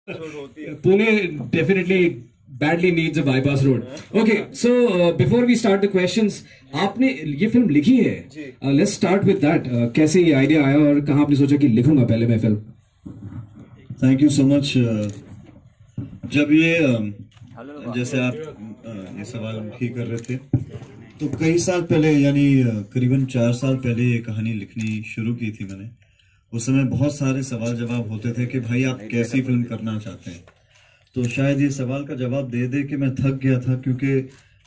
Pune definitely badly needs a bypass road. Okay, so before we start the questions, आपने ये film लिखी है. Let's start with that. कैसे ये आइडिया आया और कहाँ आपने सोचा कि लिखूंगा पहले मैं film? Thank you so much. जब ये जैसे आप ये सवाल भी कर रहे थे तो कई साल पहले यानी करीबन 4 साल पहले ये कहानी लिखनी शुरू की थी मैंने. उस समय बहुत सारे सवाल जवाब होते थे कि भाई आप कैसी फिल्म करना चाहते हैं. तो शायद ये सवाल का जवाब दे दे कि मैं थक गया था, क्योंकि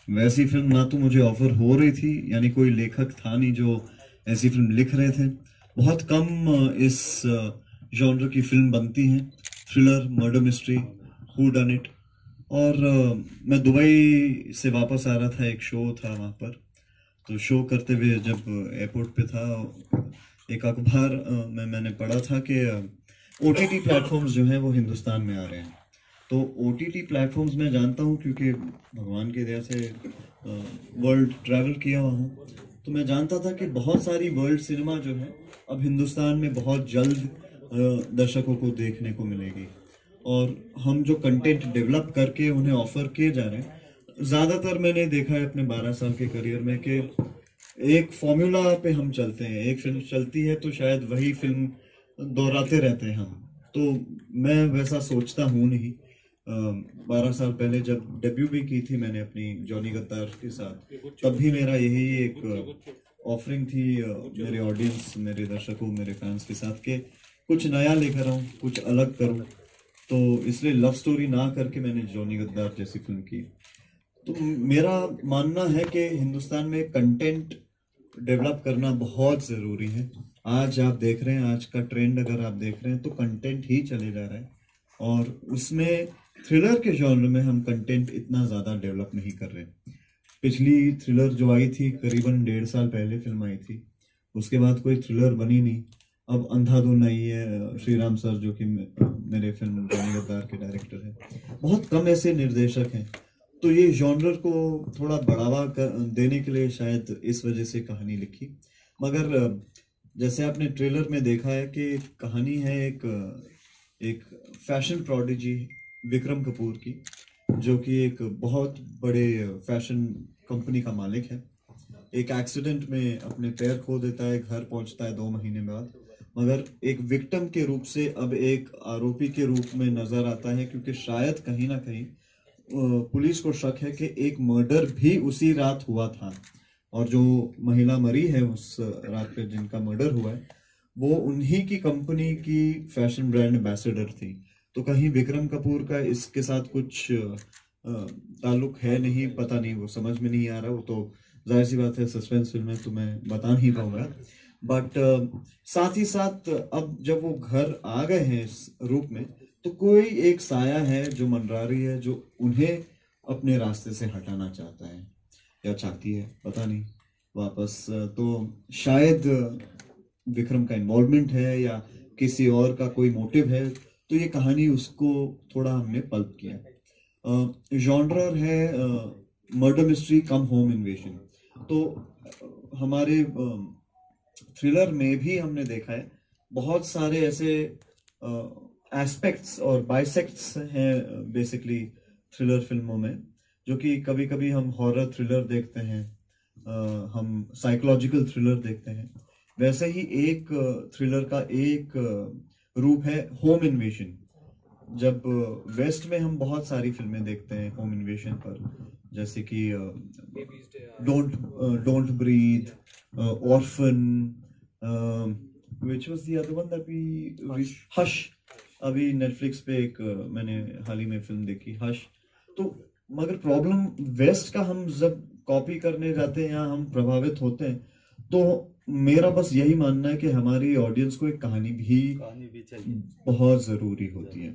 वैसी फिल्म ना तो मुझे ऑफर हो रही थी, यानी कोई लेखक था नहीं जो ऐसी फिल्म लिख रहे थे. बहुत कम इस जॉनर की फिल्म बनती हैं, thriller, murder mystery, who done it. और मैं दुबई से वापस आ रहा था, एक शो था वहाँ पर. तो शो करते हुए जब एयरपोर्ट पे था, एक अखबार में मैंने पढ़ा था कि OTT प्लेटफॉर्म्स जो हैं वो हिंदुस्तान में आ रहे हैं. तो OTT प्लेटफॉर्म्स मैं जानता हूँ क्योंकि भगवान की दया से वर्ल्ड ट्रैवल किया हुआ हूँ. तो मैं जानता था कि बहुत सारी वर्ल्ड सिनेमा जो है अब हिंदुस्तान में बहुत जल्द दर्शकों को देखने को मिलेगी. और हम जो कंटेंट डेवलप करके उन्हें ऑफर किए जा रहे हैं, ज़्यादातर मैंने देखा है अपने 12 साल के करियर में कि एक फॉर्मूला पे हम चलते हैं. एक फिल्म चलती है तो शायद वही फिल्म दोहराते रहते हैं हम. तो मैं वैसा सोचता हूँ नहीं. 12 साल पहले जब डेब्यू भी की थी मैंने अपनी जॉनी गद्दार के साथ, तब भी मेरा यही एक ऑफरिंग थी मेरे ऑडियंस, मेरे दर्शकों, मेरे फैंस के साथ कि कुछ नया लेकर आऊँ, कुछ अलग करूँ. तो इसलिए लव स्टोरी ना करके मैंने जॉनी गद्दार जैसी फिल्म की. तो मेरा मानना है कि हिंदुस्तान में कंटेंट डेवलप करना बहुत ज़रूरी है. आज आप देख रहे हैं, आज का ट्रेंड अगर आप देख रहे हैं तो कंटेंट ही चले जा रहा है. और उसमें थ्रिलर के जॉनर में हम कंटेंट इतना ज़्यादा डेवलप नहीं कर रहे. पिछली थ्रिलर जो आई थी करीबन 1.5 साल पहले फिल्म आई थी, उसके बाद कोई थ्रिलर बनी नहीं. अब अंधाधुन आई है, श्रीराम सर जो कि मेरे फिल्म जॉनी गद्दार के डायरेक्टर हैं. बहुत कम ऐसे निर्देशक हैं. तो ये जॉनर को थोड़ा बढ़ावा देने के लिए शायद इस वजह से कहानी लिखी. मगर जैसे आपने ट्रेलर में देखा है कि कहानी है एक फैशन प्रोडिजी विक्रम कपूर की, जो कि एक बहुत बड़े फैशन कंपनी का मालिक है. एक एक्सीडेंट में अपने पैर खो देता है, घर पहुंचता है 2 महीने बाद, मगर एक विक्टिम के रूप से अब एक आरोपी के रूप में नजर आता है, क्योंकि शायद कहीं ना कहीं पुलिस को शक है कि एक मर्डर भी उसी रात हुआ था. और जो महिला मरी है उस रात पे जिनका मर्डर हुआ है, वो उन्हीं की कंपनी की फैशन ब्रांड एम्बेसडर थी. तो कहीं विक्रम कपूर का इसके साथ कुछ ताल्लुक है नहीं, पता नहीं, वो समझ में नहीं आ रहा. वो तो जाहिर सी बात है, सस्पेंस फिल्म है तो मैं बता नहीं पाऊंगा. बट साथ ही साथ अब जब वो घर आ गए हैं इस रूप में, तो कोई एक साया है जो मंडरा रही है, जो उन्हें अपने रास्ते से हटाना चाहता है या चाहती है, पता नहीं, वापस. तो शायद विक्रम का इन्वॉल्वमेंट है या किसी और का कोई मोटिव है. तो ये कहानी उसको थोड़ा हमने पल्प किया. जॉनर है murder mystery come home invasion. तो हमारे थ्रिलर में भी हमने देखा है बहुत सारे ऐसे एस्पेक्ट्स और बाइसेक्ट्स हैं बेसिकली थ्रिलर फिल्मों में, जो कि कभी कभी हम हॉरर थ्रिलर देखते हैं, हम साइकोलॉजिकल थ्रिलर देखते हैं. वैसे ही एक थ्रिलर का एक रूप है होम इन्वेजन. जब वेस्ट में हम बहुत सारी फिल्में देखते हैं होम इन्वेजन पर, जैसे कि don't breathe, orphan, which was the other one that we hush. अभी नेटफ्लिक्स पे एक मैंने हाल ही में फिल्म देखी, हश. तो मगर प्रॉब्लम वेस्ट का हम जब कॉपी करने जाते हैं या हम प्रभावित होते हैं, तो मेरा बस यही मानना है कि हमारी ऑडियंस को एक कहानी भी चाहिए, बहुत जरूरी होती है.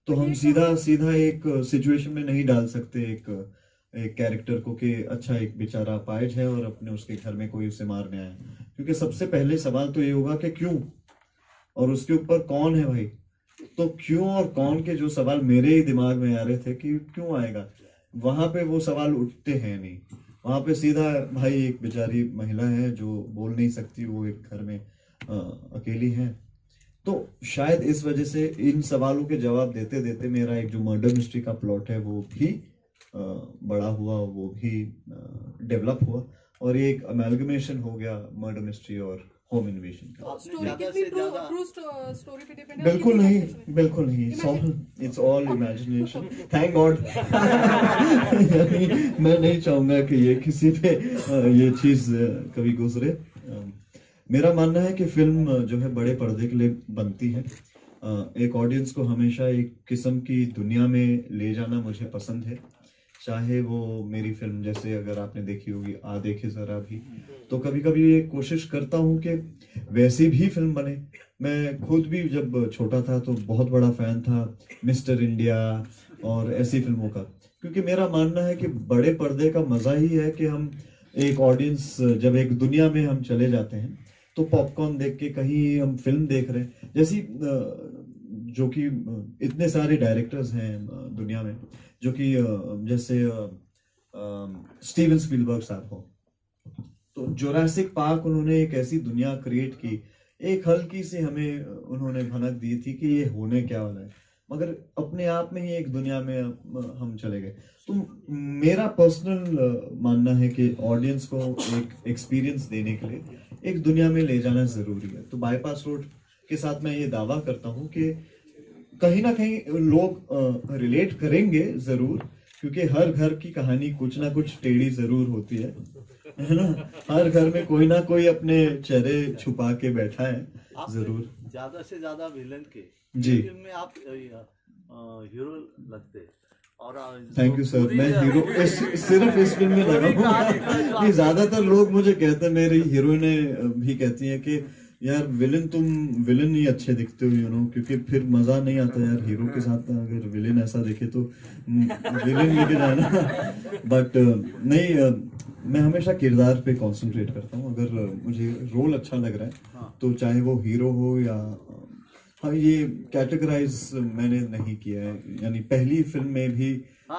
तो हम सीधा सीधा एक सिचुएशन में नहीं डाल सकते एक कैरेक्टर को कि अच्छा एक बेचारा अपाहिज है और अपने उसके घर में कोई उसे मारने आया, क्योंकि सबसे पहले सवाल तो ये होगा कि क्यों, और उसके ऊपर कौन है भाई. तो क्यों और कौन के जो सवाल मेरे ही दिमाग में आ रहे थे कि क्यों आएगा, वहां पे वो सवाल उठते हैं नहीं. वहां पे सीधा भाई एक बेचारी महिला है जो बोल नहीं सकती, वो एक घर में अकेली है. तो शायद इस वजह से इन सवालों के जवाब देते देते मेरा एक जो मर्डर मिस्ट्री का प्लॉट है वो भी बड़ा हुआ, वो भी डेवलप हुआ, और ये एक अमेलगमेशन हो गया मर्डर मिस्ट्री और होम इन्वेजन का। बिल्कुल नहीं, बिल्कुल नहीं, it's all imagination, thank God. मैं नहीं चाहूंगा कि ये किसी पे ये चीज कभी गुजरे। मेरा मानना है कि फिल्म जो है बड़े पर्दे के लिए बनती है। एक ऑडियंस को हमेशा एक किस्म की दुनिया में ले जाना मुझे पसंद है, चाहे वो मेरी फिल्म जैसे अगर आपने देखी होगी आ देखे जरा भी, तो कभी कभी ये कोशिश करता हूँ कि वैसी भी फिल्म बने। मैं खुद भी जब छोटा था तो बहुत बड़ा फैन था मिस्टर इंडिया और ऐसी फिल्मों का, क्योंकि मेरा मानना है कि बड़े पर्दे का मजा ही है कि हम एक ऑडियंस जब एक दुनिया में हम चले जाते हैं तो पॉपकॉर्न देख के कहीं हम फिल्म देख रहे हैं, जैसी जो कि इतने सारे डायरेक्टर्स हैं दुनिया में, जो कि जैसे स्टीवन स्पीलबर्ग साहब हो, तो जुरासिक पार्क उन्होंने एक ऐसी दुनिया क्रिएट की, एक हल्की सी हमें उन्होंने भनक दी थी कि ये होने क्या वाला है, मगर अपने आप में ही एक दुनिया में हम चले गए। तो मेरा पर्सनल मानना है कि ऑडियंस को एक एक्सपीरियंस देने के लिए एक दुनिया में ले जाना जरूरी है। तो बाईपास रोड के साथ मैं ये दावा करता हूँ कि कहीं ना कहीं लोग रिलेट करेंगे जरूर, क्योंकि हर घर की कहानी कुछ ना कुछ टेढ़ी जरूर होती है ना। हर घर में कोई ना कोई अपने चेहरे छुपा के बैठा है जरूर। ज्यादा से ज्यादा विलन के जी फिल्म में आप हीरो लगते हैं। और थैंक यू सर, मैं हीरो सिर्फ इस फिल्म में लगा हूँ कि ज्यादातर लोग मुझे कहते हैं, मेरी हीरोइनें भी कहती हैं कि यार तुम विलन ही अच्छे दिखते हो, यू नो, क्योंकि फिर मजा नहीं आता यार हीरो के साथ, अगर विलन ऐसा देखे तो विलन लेके जाना। बट नहीं, मैं हमेशा किरदार पे कंसंट्रेट करता हूँ। अगर मुझे रोल अच्छा लग रहा है तो चाहे वो हीरो हो या, हाँ, ये कैटेगराइज मैंने नहीं किया है, यानी पहली फिल्म में भी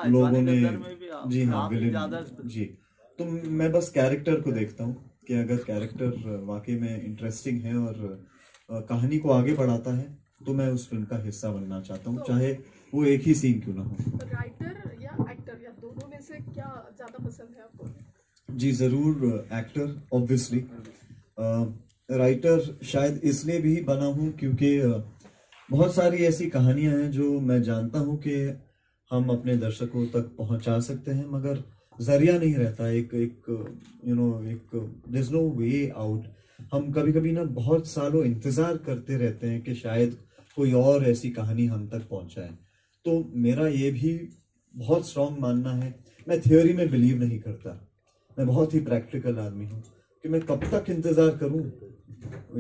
लोगों ने, जी हाँ, विलन जी, तो मैं बस कैरेक्टर को देखता हूँ कि अगर कैरेक्टर वाकई में इंटरेस्टिंग है और कहानी को आगे बढ़ाता है तो मैं उस फिल्म का हिस्सा बनना चाहता हूँ, चाहे वो एक ही सीन क्यों ना हो। राइटर या एक्टर या दोनों में से क्या ज्यादा पसंद है आपको? जी जरूर एक्टर, ऑब्वियसली। राइटर शायद इसलिए भी बना हूँ क्योंकि बहुत सारी ऐसी कहानियां हैं जो मैं जानता हूँ कि हम अपने दर्शकों तक पहुंचा सकते हैं, मगर जरिया नहीं रहता, एक there is no way out. हम कभी कभी ना बहुत सालों इंतजार करते रहते हैं कि शायद कोई और ऐसी कहानी हम तक पहुंचाए। तो मेरा ये भी बहुत स्ट्रांग मानना है, मैं थियोरी में बिलीव नहीं करता, मैं बहुत ही प्रैक्टिकल आदमी हूँ कि मैं कब तक इंतजार करूं।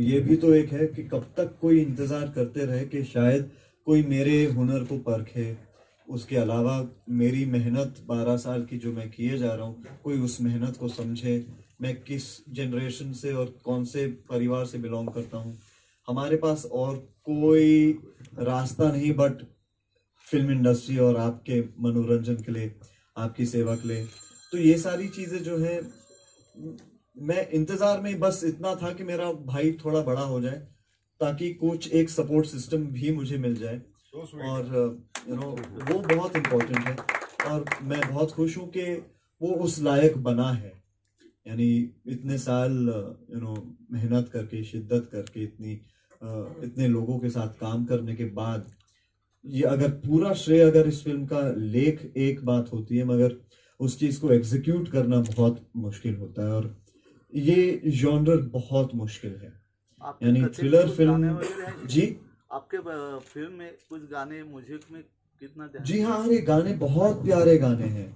ये भी तो एक है कि कब तक कोई इंतजार करते रहे कि शायद कोई मेरे हुनर को परखे, उसके अलावा मेरी मेहनत 12 साल की जो मैं किए जा रहा हूँ कोई उस मेहनत को समझे, मैं किस जनरेशन से और कौन से परिवार से बिलोंग करता हूँ। हमारे पास और कोई रास्ता नहीं बट फिल्म इंडस्ट्री और आपके मनोरंजन के लिए, आपकी सेवा के लिए। तो ये सारी चीजें जो है, मैं इंतजार में बस इतना था कि मेरा भाई थोड़ा बड़ा हो जाए ताकि कुछ एक सपोर्ट सिस्टम भी मुझे मिल जाए, और वो बहुत इम्पोर्टेंट है। और मैं बहुत खुश हूँ कि वो उस लायक बना है, यानी इतने साल मेहनत करके, शिद्दत करके, इतने लोगों के साथ काम करने के बाद, ये अगर पूरा श्रेय अगर इस फिल्म का लेख एक बात होती है, मगर उस चीज को एग्जीक्यूट करना बहुत मुश्किल होता है, और ये जॉनर बहुत मुश्किल है। यानी थ्रिलर फिल्म जी, आपके फिल्म में कुछ गाने म्यूजिक में कितना ध्यान? जी हाँ, अरे गाने बहुत प्यारे गाने हैं,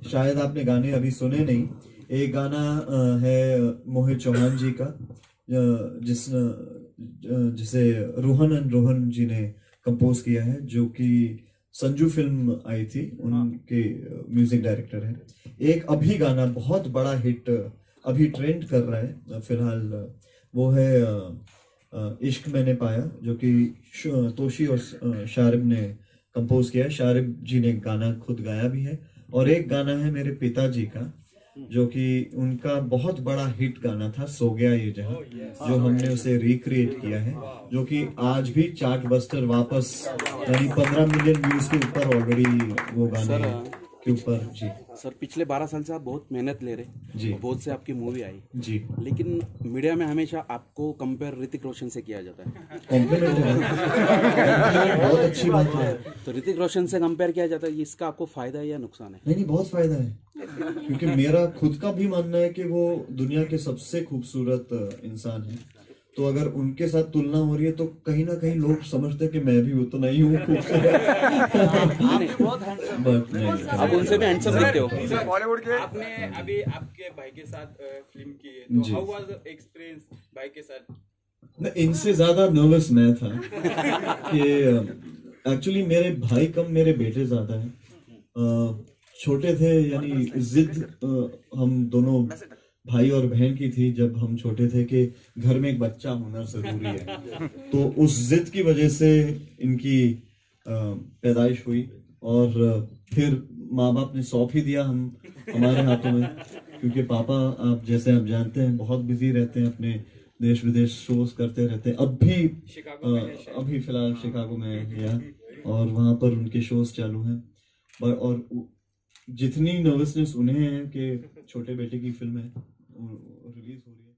शायद आपने गाने अभी सुने नहीं। एक गाना है मोहित चौहान जी का, जिसे रोहन जी ने कंपोज किया है, जो कि संजू फिल्म आई थी, उनके म्यूजिक डायरेक्टर हैं। एक अभी गाना बहुत बड़ा हिट अभी ट्रेंड कर रहा है फिलहाल, वो है इश्क मैंने पाया, जो कि तोशी और शारिब ने कंपोज किया है। शारिब जी ने गाना खुद गाया भी है। और एक गाना है मेरे पिताजी का, जो कि उनका बहुत बड़ा हिट गाना था, सो गया ये जहां, जो हमने उसे रिक्रिएट किया है, जो कि आज भी चार्ट बस्टर वापस, यानी 15 मिलियन व्यूज के ऊपर ऑलरेडी वो गाने के ऊपर। जी सर, पिछले 12 साल से आप बहुत मेहनत ले रहे जी, बहुत से आपकी मूवी आई जी, लेकिन मीडिया में हमेशा आपको कंपेयर ऋतिक रोशन से किया जाता है। कॉम्प्लीमेंट है, बहुत अच्छी बात है। तो ऋतिक रोशन से कंपेयर किया जाता है, इसका आपको फायदा है या नुकसान है? नहीं, बहुत फायदा है, क्योंकि मेरा खुद का भी मानना है कि वो दुनिया के सबसे खूबसूरत इंसान है। तो अगर उनके साथ तुलना हो रही है तो कहीं ना कहीं लोग समझते हैं कि मैं भी उतना ही हूँ खूबसूरत। बट नहीं, आप उनसे भी हैंडसम दिखते हो। बॉलीवुड के आपने अभी आपके भाई के साथ फिल्म की है, तो हाउ वाज एक्सपीरियंस भाई के साथ? इनसे ज्यादा नर्वस मैं था कि एक्चुअली मेरे भाई कम मेरे बेटे ज्यादा हैं। छोटे थे, यानी जिद हम दोनों भाई और बहन की थी जब हम छोटे थे कि घर में एक बच्चा होना जरूरी है। तो उस जिद की वजह से इनकी पैदाइश हुई और फिर माँ बाप ने सौंप ही दिया हमारे हाथों में, क्योंकि पापा आप जैसे आप जानते हैं बहुत बिजी रहते हैं, अपने देश विदेश शोज करते रहते हैं। अभी फिलहाल शिकागो में गया और वहां पर उनके शोज चालू हैं। और जितनी नर्वसनेस उन्हें है कि छोटे बेटे की फिल्म है रिलीज हो रही है।